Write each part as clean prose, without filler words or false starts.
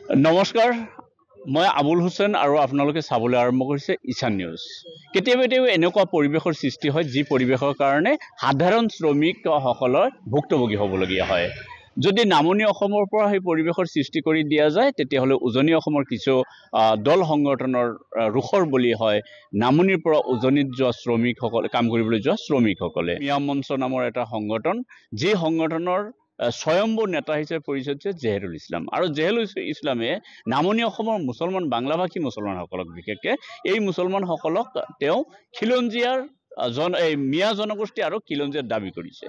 নমস্কাৰ, মই আবুল হুছেইন আৰু আপোনালোকে চাবলৈ আৰম্ভ কৰিছে ঈশান নিউজ। কেতিয়াবা এনেকুৱা পৰিৱেশৰ সৃষ্টি হয় যি পৰিৱেশৰ কাৰণে সাধাৰণ শ্ৰমিকসকলৰ ভুক্তভোগী হ'বলগীয়া হয়। যদি নামনি অসমৰ পৰা সেই পৰিৱেশৰ সৃষ্টি কৰি দিয়া যায় তেতিয়াহ'লে উজনি অসমৰ কিছু দল সংগঠনৰ ৰোষৰ বলি হয় নামনিৰ পৰা উজনিত যোৱা শ্ৰমিকসকলে, কাম কৰিবলৈ যোৱা শ্ৰমিকসকলে। মিয়া মঞ্চ নামৰ এটা সংগঠন, যি সংগঠনৰ স্বয়ম্ভু নেতা হিচাপে পৰিচিত হৈছে জেহেৰুল ইছলাম। আৰু জেহেৰুল ইছলামে নামনি অসমৰ মুছলমান বাংলাভাষী মুছলমানসকলক, বিশেষকৈ এই মুছলমানসকলক তেওঁ খিলঞ্জীয়াৰ মিয়া জনগোষ্ঠী আৰু খিলঞ্জীয়াৰ দাবী কৰিছে।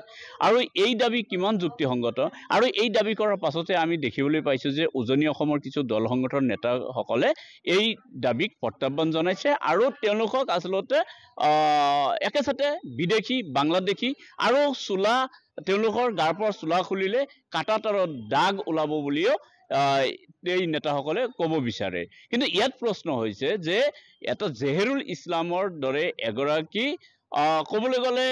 আৰু এই দাবী কিমান যুক্তিসংগত, আৰু এই দাবী কৰাৰ পাছতে আমি দেখিবলৈ পাইছোঁ যে উজনি অসমৰ কিছু দল সংগঠনৰ নেতাসকলে এই দাবীক প্ৰত্যাহ্বান জনাইছে আৰু তেওঁলোকক আচলতে একেচাতে বিদেশী, বাংলাদেশী আৰু চোলা, তেওঁলোকৰ গাৰ পৰা চোলা খুলিলে কাটা তাৰৰ দাগ ওলাব বুলিও এই নেতাসকলে ক'ব বিচাৰে। কিন্তু ইয়াত প্ৰশ্ন হৈছে যে এটা জেহেৰুল ইছলামৰ দৰে এগৰাকী ক'বলৈ গ'লে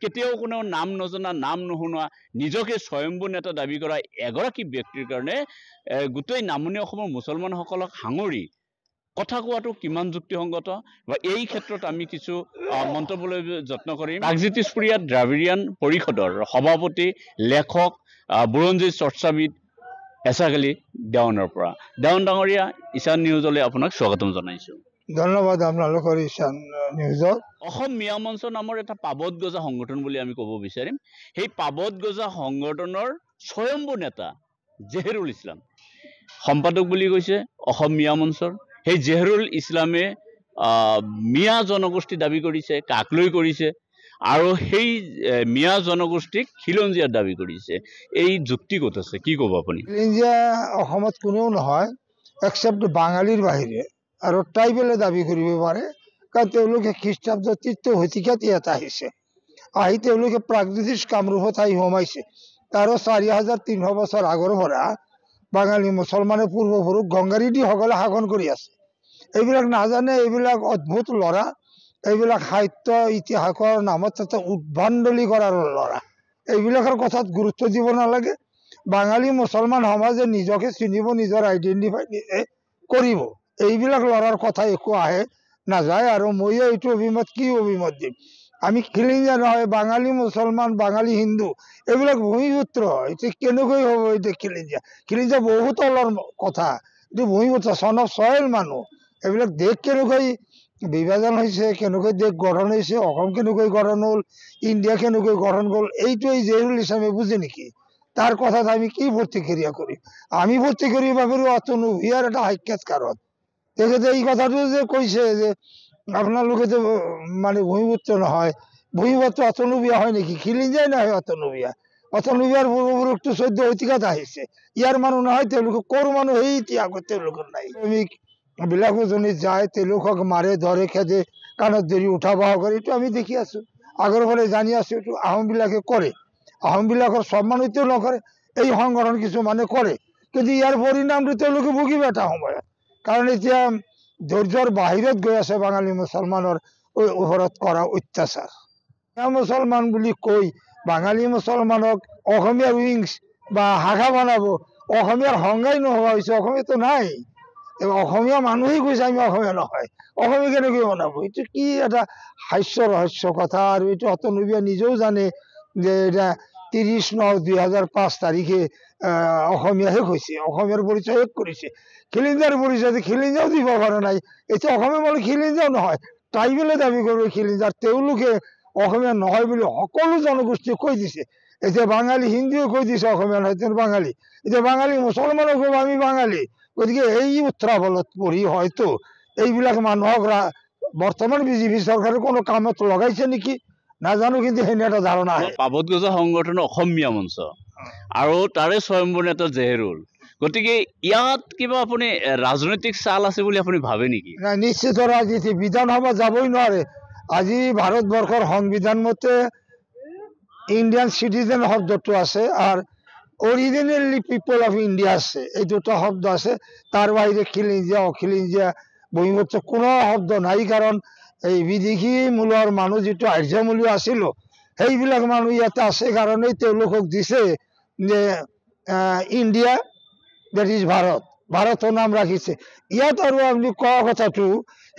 কেতিয়াও কোনেও নাম নজনা, নাম নুশুনা, নিজকে স্বয়ম্ভু নেতা দাবী কৰা এগৰাকী ব্যক্তিৰ কাৰণে গোটেই নামনি অসমৰ মুছলমানসকলক সাঙুৰি কথা কোৱাটো কিমান যুক্তিসংগত, বা এই ক্ষেত্ৰত আমি কিছু মন্তব্যলৈ যত্ন কৰিম। ৰাজনীতিস্ফুৰিয়া দ্ৰাবিড়িয়ান পৰিষদৰ সভাপতি, লেখক, বুৰঞ্জীৰ চৰ্চাবিদ এছাক আলী দেৱানৰ পৰা। দেৱান ডাঙৰীয়া, ঈশান নিউজলৈ আপোনাক স্বাগতম জনাইছোঁ। ধন্যবাদ আপোনালোকৰ ঈশান নিউজত। অসম মিয়া মঞ্চ নামৰ এটা পাবত গজা সংগঠন বুলি আমি ক'ব বিচাৰিম। সেই পাবত গজা সংগঠনৰ স্বয়ম্ভু নেতা জেহেৰুল ইছলাম, সম্পাদক বুলি কৈছে অসম মিয়া মঞ্চৰ। সেই জেহেৰুল ইছলামে মিয়া জনগোষ্ঠী দাবী কৰিছে, কাক লৈ কৰিছে, আৰু সেই মিয়া জনগোষ্ঠীক খিলঞ্জীয়াৰ দাবী কৰিছে। এই যুক্তি ক'ত আছে, কি ক'ব আপুনি? খিলঞ্জীয়া অসমত কোনেও নহয় একচেপ্ট বাঙালীৰ বাহিৰে, আৰু ট্ৰাইবেলে দাবী কৰিব পাৰে, কাৰণ তেওঁলোকে খ্ৰীষ্টাব্দ ৩য় শতিকাত ইয়াত আহিছে। আহি তেওঁলোকে প্ৰাগজ্যোতিষ কামৰূপত আহি সোমাইছে। তাৰো ৪৩০০ বছৰ আগৰ পৰা বাঙালী মুছলমানে পূৰ্বপুৰুষ গংগাৰীদিসকলে শাসন কৰি আছে। এইবিলাক নাজানে, এইবিলাক অদ্ভুত ল'ৰা, এইবিলাক সাহিত্য ইতিহাসৰ নামত এটা উদ্ভণ্ডালি কৰাৰ ল'ৰা। এইবিলাকৰ কথাত গুৰুত্ব দিব নালাগে। বাঙালী মুছলমান সমাজে নিজকে চিনিব, নিজৰ আইডেণ্টিফাই নিজে কৰিব। এইবিলাক ল'ৰাৰ কথা একো আহে নাযায়। আৰু ময়ো এইটো অভিমত, কি অভিমত দিম, আমি খিলঞ্জীয়া নহয়, বাঙালী মুছলমান, বাঙালী হিন্দু, এইবিলাক ভূমিপুত্ৰ। এতিয়া কেনেকৈ হ'ব এতিয়া খিলঞ্জীয়া? খিলঞ্জীয়া বহুত তলৰ কথা, এইটো ভূমিপুত্ৰ, চন অফ চয়েল মানুহ। এইবিলাক দেশ কেনেকৈ বিভাজন হৈছে, কেনেকৈ দেশ গঠন হৈছে, অসম কেনেকৈ গঠন হ'ল, ইণ্ডিয়া কেনেকৈ গঠন হ'ল, এইটো এই জেহেৰুল ইছলামে বুজে নেকি? তাৰ কথাত আমি কি প্ৰতিক্ৰিয়া কৰিম? আমি প্ৰতিক্ৰিয়া ভাবিলোঁ অতনু ভূঞাৰ এটা সাক্ষাৎকাৰত তেখেতে এই কথাটো যে কৈছে যে আপোনালোকে যে মানে ভূমিপুত্ৰ নহয়, ভূমিপুত্ৰ অতনু ভূঞা হয় নেকি? খিলঞ্জীয়াই নহয় অতনু ভূঞা। অতনু ভূঞাৰ পূৰ্বপুৰুষটো ১৪শ শতিকাত আহিছে, ইয়াৰ মানুহ নহয়। তেওঁলোকে ক'ৰ মানুহ সেই ইতিহাসত তেওঁলোকৰ নাই। শ্ৰমিক বিলাক উজনিত যায়, তেওঁলোকক মাৰে, ধৰে, খেদে, কাণত ধৰি উঠা বহা কৰে, এইটো আমি দেখি আছোঁ, আগৰ পৰা জানি আছোঁ। এইটো আহোমবিলাকে কৰে, আহোমবিলাকৰ সব মানুহতেও নকৰে, এই সংগঠন কিছুমানে কৰে। কিন্তু ইয়াৰ পৰিণামটো তেওঁলোকে ভুগিব এটা সময়ত, কাৰণ এতিয়া ধৈৰ্যৰ বাহিৰত গৈ আছে বাঙালী মুছলমানৰ ওপৰত কৰা অত্যাচাৰ। মুছলমান বুলি কৈ বাঙালী মুছলমানক অসমীয়াৰ উইংছ বা শাখা বনাব, অসমীয়াৰ সংজ্ঞাই নোহোৱা হৈছে। অসমীয়াটো নাই, অসমীয়া মানুহেই কৈছে আমি অসমীয়া নহয়, অসমীয়া কেনেকৈ বনাব? এইটো কি এটা হাস্য ৰহস্য কথা। আৰু এইটো অতনু ভূঞা নিজেও জানে যে এটা ৩০/৯/২০০৫ তাৰিখে অসমীয়া শেষ হৈছে, অসমীয়াৰ পৰিচয় শেষ কৰিছে। খিলঞ্জীয়াৰ পৰিচয় খিলঞ্জীয়াও দিব পৰা নাই। এতিয়া অসমীয়া মানুহ খিলঞ্জীয়াও নহয়, ট্ৰাইবেলে দাবী কৰিব খিলঞ্জীয়াৰ। তেওঁলোকে অসমীয়া নহয় বুলি সকলো জনগোষ্ঠীয়ে কৈ দিছে। এতিয়া বাঙালী হিন্দুৱে কৈ দিছে অসমীয়া নহয়, তেওঁ বাঙালী। এতিয়া বাঙালী মুছলমানক ক'ব আমি বাঙালী। গতিকে এই উত্ৰাৱলত পঢ়ি হয়তো এইবিলাক মানুহক বৰ্তমান বিজেপি চৰকাৰে কোনো কামত লগাইছে নেকি নাজানো, কিন্তু সেনে এটা ধাৰণা আহে। পাবত গজা সংগঠনৰ অসম মিয়া মঞ্চ আৰু তাৰে স্বয়ম্ভু নেতা জেহেৰুল, গতিকে ইয়াত কিবা আপুনি ৰাজনৈতিক চাল আছে বুলি আপুনি ভাবে নেকি? নাই, নিশ্চিত ৰাজনীতি। বিধানসভা যাবই নোৱাৰে। আজি ভাৰতবৰ্ষৰ সংবিধান মতে ইণ্ডিয়ান চিটিজেন শব্দটো আছে, আৰু অৰিজিনেলি পিপল অফ ইণ্ডিয়া আছে, এই দুটা শব্দ আছে। তাৰ বাহিৰে খিলঞ্জীয়া, অখিলঞ্জীয়া, ভূমিপুত্ৰ কোনো শব্দ নাই। কাৰণ এই বিদেশী মূলৰ মানুহ, যিটো আৰ্যমূলীয় আছিল, সেইবিলাক মানুহ ইয়াতে আছে কাৰণেই তেওঁলোকক দিছে যে ইণ্ডিয়া, দেট ইজ ভাৰত, ভাৰতৰ নাম ৰাখিছে। ইয়াত আৰু আপুনি কোৱা কথাটো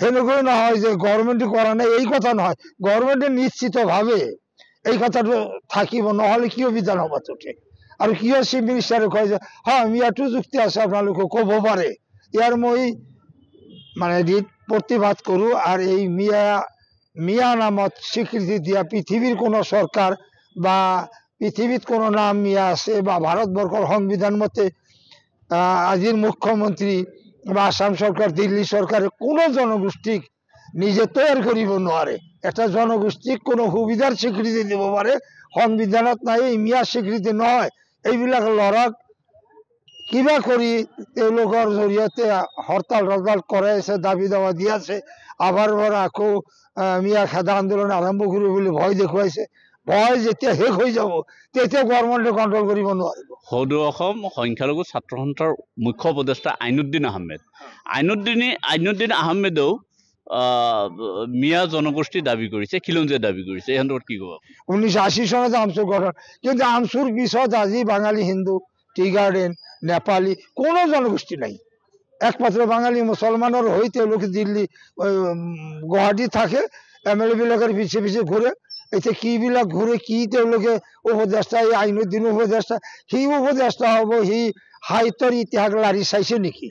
সেনেকৈ নহয় যে গভৰ্ণমেণ্টে কৰা নাই, এই কথা নহয়। গভৰ্ণমেণ্টে নিশ্চিতভাৱে এই কথাটো থাকিব, নহ'লে কিয় বিধানসভাত উঠে আৰু কিয় চিফ মিনিষ্টাৰে কয় যে হয় মিয়াটো যুক্তি আছে, আপোনালোকে ক'ব পাৰে। ইয়াৰ মই মানে প্ৰতিবাদ কৰোঁ। আৰু এই মিয়া নামত স্বীকৃতি দিয়া পৃথিৱীৰ কোনো চৰকাৰ বা পৃথিৱীত কোনো নাম মিয়া আছে বা ভাৰতবৰ্ষৰ সংবিধান মতে আজিৰ মুখ্যমন্ত্ৰী বা আসাম চৰকাৰ, দিল্লী চৰকাৰে কোনো জনগোষ্ঠীক নিজে তৈয়াৰ কৰিব নোৱাৰে। এটা জনগোষ্ঠীক কোনো সুবিধাৰ স্বীকৃতি দিব পাৰে, সংবিধানত নাই। এই মিয়া স্বীকৃতি নহয়। এইবিলাক ল'ৰাক কিবা কৰি তেওঁলোকৰ জৰিয়তে হৰতাল কৰাই আছে, দাবী দাবা দি আছে। আবাৰ আকৌ মিয়া খেদা আন্দোলন আৰম্ভ কৰিব বুলি ভয় দেখুৱাইছে। ভয় যেতিয়া শেষ হৈ যাব তেতিয়া গভৰ্ণমেণ্টে কণ্ট্ৰল কৰিব নোৱাৰিব। সদৌ অসম সংখ্যালঘু ছাত্ৰ সন্থাৰ মুখ্য উপদেষ্টা আইনুদ্দিন আহমেদ, আইনুদ্দিন আহমেদেও মিয়া জনগোষ্ঠী দাবী কৰিছে, খিলঞ্জীয়া দাবী কৰিছে। এই সন্দৰ্ভত কি ক'ব? 1980 চনত আমচুৰ গঠন, কিন্তু আমচুৰ পিছত আজি বাঙালি, হিন্দু, টি গাৰ্ডেন, নেপালী কোনো জনগোষ্ঠী নাই। একমাত্ৰ বাঙালী মুছলমানৰ হৈ তেওঁলোকে দিল্লী গুৱাহাটীত থাকে, MLA বিলাকৰ পিছে পিছে ঘূৰে। এতিয়া কিবিলাক ঘূৰে, কি তেওঁলোকে উপদেষ্টা, এই আইনুদ্দিন উপদেষ্টা, সি উপদেষ্টা হ'ব, সি সাহিত্যৰ ইতিহাস লাৰি চাইছে নেকি?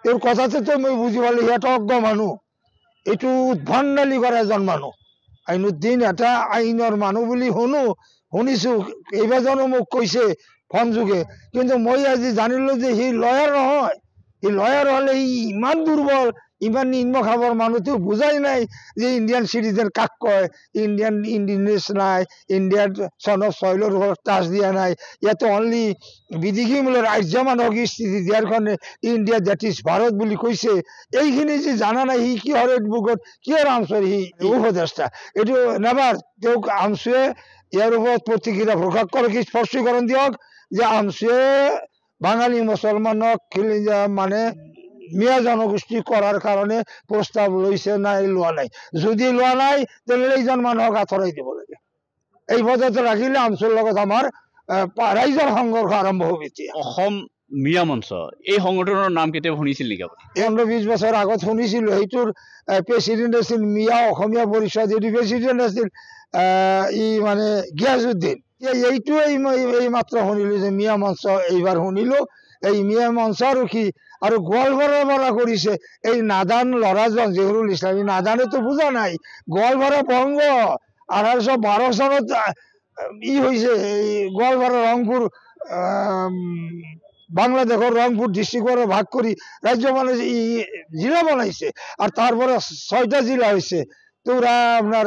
তেওঁৰ কথাটোতো মই বুজি পালো সিহঁত অজ্ঞ মানুহ, এইটো উদ্ভণ্ডালি কৰা এজন মানুহ। আইনুদ্দিন এটা আইনৰ মানুহ বুলি শুনিছো, কেইবাজনো মোক কৈছে ফোন যোগে, কিন্তু মই আজি জানিলো যে সি লয়াৰ নহয়। সি লয়াৰ হ'লে সি ইমান দুৰ্বল, ইমান নিম্ন খাবৰ মানুহটো বুজাই নাই যে ইণ্ডিয়ান চিটিজেন কাক কয়, ইণ্ডিয়ানেছ নাই, ইণ্ডিয়ান চন অফ চইলৰ ওপৰত টাচ দিয়া নাই। ইয়াতে অনলি বিদেশী মূলৰ আৰ্য মানুহক স্থিতি দিয়াৰ কাৰণে ইণ্ডিয়া দেট ইজ ভাৰত বুলি কৈছে। এইখিনি যে জানা নাই, সি কিহৰ এডভোকেট, কিহৰ আমচুৰ, সি উপদেষ্টা। এইটো নেবাৰ তেওঁক আমচুৱে ইয়াৰ ওপৰত প্ৰতিক্ৰিয়া প্ৰকাশ কৰক, স্পষ্টীকৰণ দিয়ক যে আমচুৱে বাঙালী মুছলমানক মানে মিয়া জনগোষ্ঠী কৰাৰ কাৰণে প্ৰস্তাৱ লৈছে নাই লোৱা নাই। যদি লোৱা নাই তেনেহ'লে এইজন মানুহক আঁতৰাই দিব লাগে। এই পদত ৰাখিলে আমচুৰ লগত আমাৰ ৰাইজৰ সংঘৰ্ষ আৰম্ভ হ'ব। এতিয়া অসম মিয়া মঞ্চ, এই সংগঠনৰ নাম কেতিয়াবা শুনিছিল নেকি আপুনি? 15-20 বছৰ আগত শুনিছিলো। সেইটোৰ প্ৰেচিডেণ্ট আছিল মিয়া অসমীয়া পৰিষদ, এইটো প্ৰেচিডেণ্ট আছিল ই মানে গিয়াজুদ্দিন। এইটোৱেই মই এই মাত্ৰ শুনিলো যে মিয়া মঞ্চ এইবাৰ শুনিলো। এই মিয়া মঞ্চ আৰু গোৱালপাৰাৰ পৰা কৰিছে এই নাদান ল'ৰাজন জহিৰুল ইছলাম। নাদানেতো বুজা নাই, গোৱালপাৰা বংগ 1812 চনত হৈছে এই গোৱালপাৰা ৰংপুৰ বাংলাদেশৰ ৰংপুৰ ডিষ্ট্ৰিক্টৰ ভাগ কৰি ৰাজ্য বনাইছে, জিলা বনাইছে। আৰু তাৰ পৰা 6টা জিলা হৈছে, তোৰা আপোনাৰ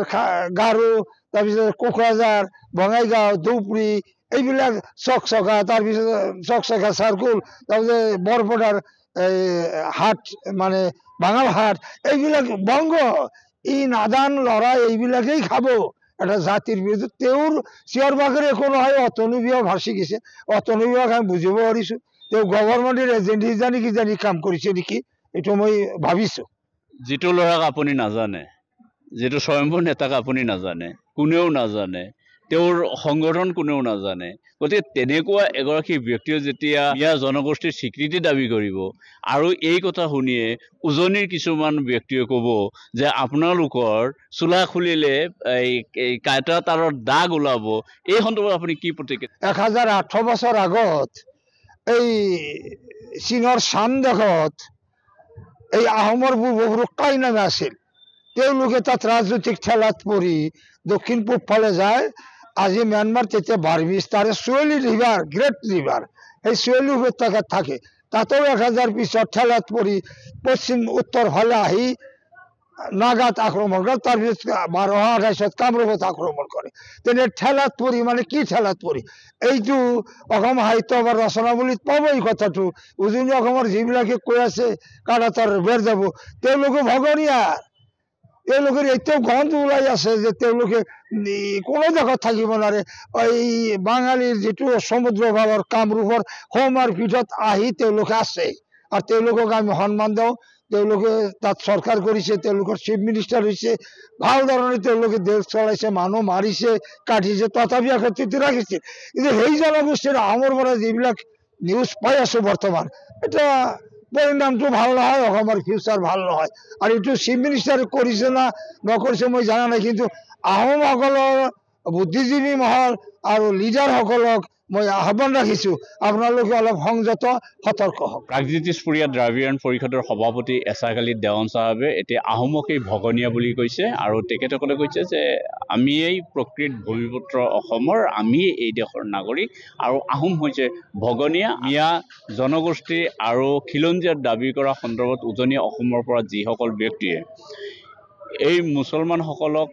গাৰো, তাৰপিছত কোকৰাঝাৰ, বঙাইগাঁও, ধুবুৰী, এইবিলাক চকচকা, তাৰপিছত চকচকা চাৰ্কুল, তাৰপিছত বৰপেটাৰ হাট মানে বাঙালহাট, এইবিলাক বংগ। ই নাদান ল'ৰা এইবিলাকেই খাব এটা জাতিৰ বিৰুদ্ধে। তেওঁৰ চিঞৰ বাখৰে একো নহয়। অতনু বিয়া ভাসি গৈছে, অতনু বিয়াক আমি বুজিব পাৰিছো তেওঁ গভৰ্ণমেণ্টেৰ এজেন্ট জানি কি জানি কাম কৰিছে নেকি, এইটো মই ভাবিছো। যিটো ল'ৰাক আপুনি নাজানে, যিটো স্বয়ম্ভূ নেতাক আপুনি নাজানে, কোনেও নাজানে, তেওঁৰ সংগঠন কোনেও নাজানে, গতিকে তেনেকুৱা এগৰাকী ব্যক্তিয়ে যেতিয়া মিয়া জনগোষ্ঠীৰ স্বীকৃতি দাবী কৰিব আৰু এই কথা শুনিয়ে উজনিৰ কিছুমান ব্যক্তিয়ে ক'ব যে আপোনালোকৰ চোলা খুলিলে এই কাঁইটা তাৰৰ দাগ ওলাব, এই সন্দৰ্ভত আপুনি কি প্ৰতিক্ৰিয়া? 1008 বছৰ আগত এই চীনৰ চানদেশত এই আহোমৰ পূৰ্বপুৰুষ কাই নামে আছিল। তেওঁলোকে তাত ৰাজনৈতিক ঠেলাত পৰি দক্ষিণ পূব ফালে যায়। আজি ম্যানমাৰ, তেতিয়া বাৰ্মিজ, তাৰে সুৱেলি ৰিভাৰ, গ্ৰেট ৰিভাৰ, সেই সুৱেলি উপত্যকাত থাকে। তাতেও 1000 পিছত ঠেলাত পৰি পশ্চিম উত্তৰ ফালে আহি নাগাত আক্ৰমণ কৰে, তাৰপিছত 1228 কামৰূপত আক্ৰমণ কৰে। তেনে ঠেলাত পৰি মানে কি ঠেলাত পৰি, এইটো অসম সাহিত্য বা ৰচনাৱলীত পাব এই কথাটো। উজনি অসমৰ যিবিলাকে কৈ আছে কাৰাতাৰ বেৰ যাব, তেওঁলোকে ভগনীয়া। তেওঁলোকৰ এতিয়াও গন্ধ ওলাই আছে যে তেওঁলোকে কোনো দেশত থাকিব নোৱাৰে। এই বাঙালীৰ যিটো সমুদ্ৰ ভাগৰ কামৰূপৰ সমাৰ পীঠত আহি তেওঁলোকে আছে, আৰু তেওঁলোকক আমি সন্মান দিওঁ। তেওঁলোকে তাত চৰকাৰ কৰিছে, তেওঁলোকৰ চিফ মিনিষ্টাৰ হৈছে, ভাল ধৰণে তেওঁলোকে দেশ চলাইছে, মানুহ মাৰিছে, কাটিছে, তথাপি ক্ষেত্ৰত ৰাখিছে। কিন্তু সেই জনগোষ্ঠীৰ আহোমৰ পৰা যিবিলাক নিউজ পাই আছো বৰ্তমান, এটা পৰিণামটো ভাল নহয়, অসমৰ ফিউচাৰ ভাল নহয়। আৰু এইটো চিফ মিনিষ্টাৰে কৰিছে না নকৰিছে মই জানা নাই, কিন্তু আহোমসকলৰ বুদ্ধিজীৱী মহল আৰু লিডাৰসকলক মই আহ্বান ৰাখিছোঁ, আপোনালোকে অলপ সংযত সতৰ্ক হওক। প্ৰাগজ্যোতিষপুৰীয়া দ্ৰাবিড়ীয়ান পৰিষদৰ সভাপতি এছাৰকালী দেৱান চাহাবে এতিয়া আহোমকেই ভগনীয়া বুলি কৈছে আৰু তেখেতসকলে কৈছে যে আমিয়েই প্ৰকৃত ভূমিপুত্ৰ অসমৰ, আমিয়েই এই দেশৰ নাগৰিক আৰু আহোম হৈছে ভগনীয়া। মিয়া জনগোষ্ঠী আৰু খিলঞ্জীয়াত দাবী কৰা সন্দৰ্ভত উজনি অসমৰ পৰা যিসকল ব্যক্তিয়ে এই মুছলমানসকলক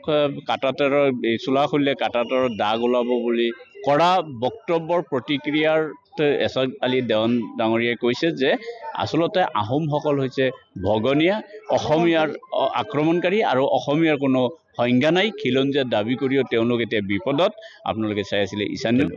কাটাতাৰৰ চোলা খুলিলে কাটাতাৰৰ দাগ ওলাব বুলি কৰা বক্তব্যৰ প্ৰতিক্ৰিয়াত এছাৰ আলী দেৱান ডাঙৰীয়াই কৈছে যে আচলতে আহোমসকল হৈছে ভগনীয়া, অসমীয়াৰ আক্ৰমণকাৰী আৰু অসমীয়াৰ কোনো সংজ্ঞা নাই। খিলঞ্জীয়াত দাবী কৰিও তেওঁলোক এতিয়া বিপদত। আপোনালোকে চাই আছিলে ঈশান নিউজ।